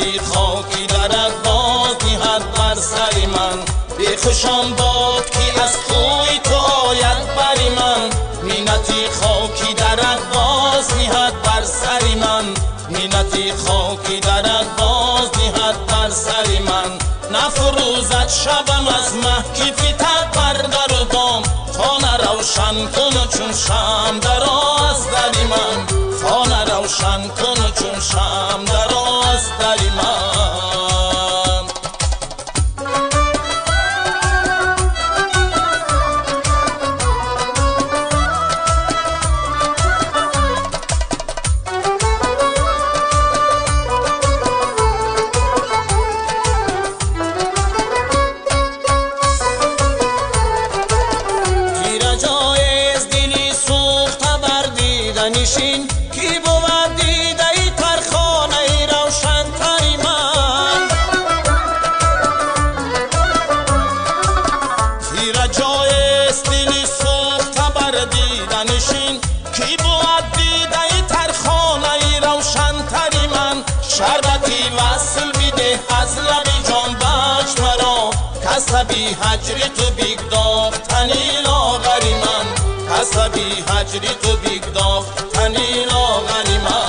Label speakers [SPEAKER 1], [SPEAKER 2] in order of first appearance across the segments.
[SPEAKER 1] مینتی خاکی درد باز نهد بر سر من. بیخوشم باد که از کوی تو آید بر من. مینتی خاکی درد باز نهد بر سر من. مینتی خاکی درد باز نهد بر سر من. نفروزد شبم از مه که فتد بر در و بام. تا نروشن کن چون شمع در از در من. تا نروشن کن چون شمع در از در من. نشین کی بود دیده ای تر خانه روشن تری من. تیر جایست دلی سوخته بر دیده نشین کی بود دیده ای تر خانه روشن تری من. شربتی وصل بیده از لب جان بخش مرا. کسبی هجری تو بیگداختنی لاغری من. کسبی هجری تو بیگداختنی لاغری من.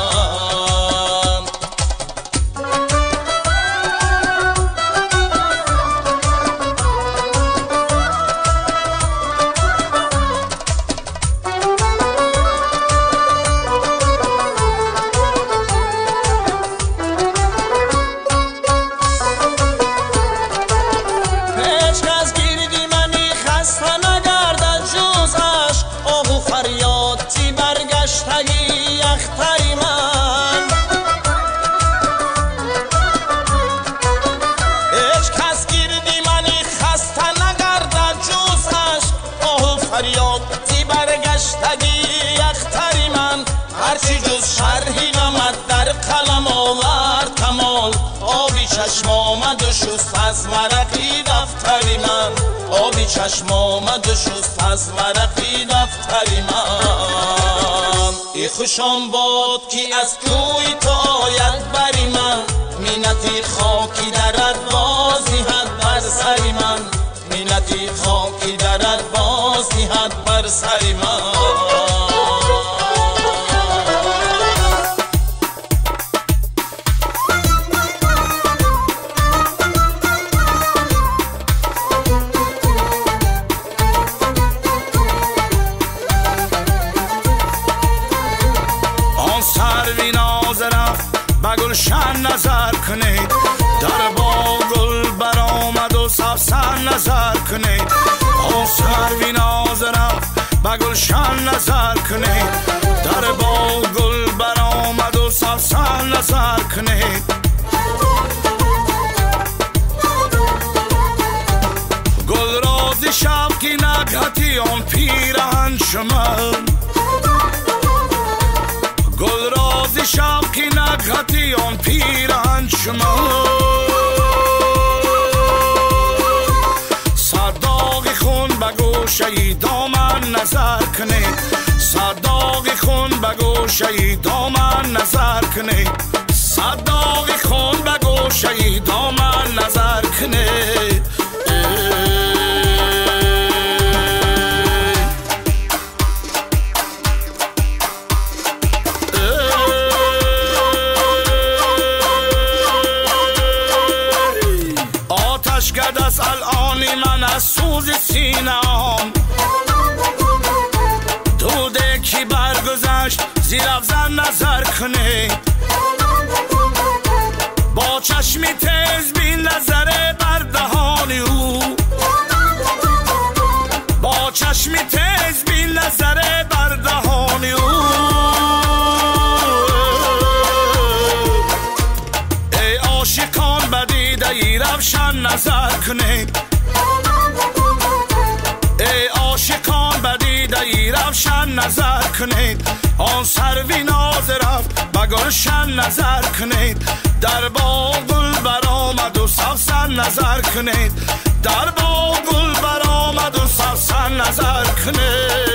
[SPEAKER 1] فریادی برگشتگی اختری من. هرچی جز شرحی غمت در قلم آورد کمال. آبی چشم آمد و شست از ورقی دفتری من. آبی چشم آمد و شست از ورقی دفتری من. ای خوشم باد که از کوی تو آید بری من. مینتی خاکی درد باز نهد بر سر من. مینتی خاکی درد باز نهد بر سر من. آن سروی ناز رفت به گلشن نظر کنید. در باغ گل برآمد و سبزن نظر کنید. آن سروی ناز رفت به گلشن نظر کنید. در باغ گل برآمد و سبزن نظر کنید. گل رازی شب که نگهتی آن پیرهن شمن. گل رازی شب که نگهتی آن پیرهن شمن. صداقی خون به گوشه دامن نظر کنید. صداقی خون به گوشه دامن نظر کنید. صداقی خون به گوشه دامن نظر کنید. آتشگد از الانی من از سوز سینه‌ام. دوده کی برگذشت زیر افزن نظر کنید. با چشمی تیز بین نظر بر دهان او. با چشمی تیز بین نظر بر دهان او. ای عاشقان بدیده ای روشن نظر کنید. ای عاشقان بدیده ای روشن نظر کنید. آن سروی ناز رفت به گلشن نظر کنید. در باغ گل برآمد و سبزن نظر کنید. در باغ گل برآمد و سبزن نظر کنید.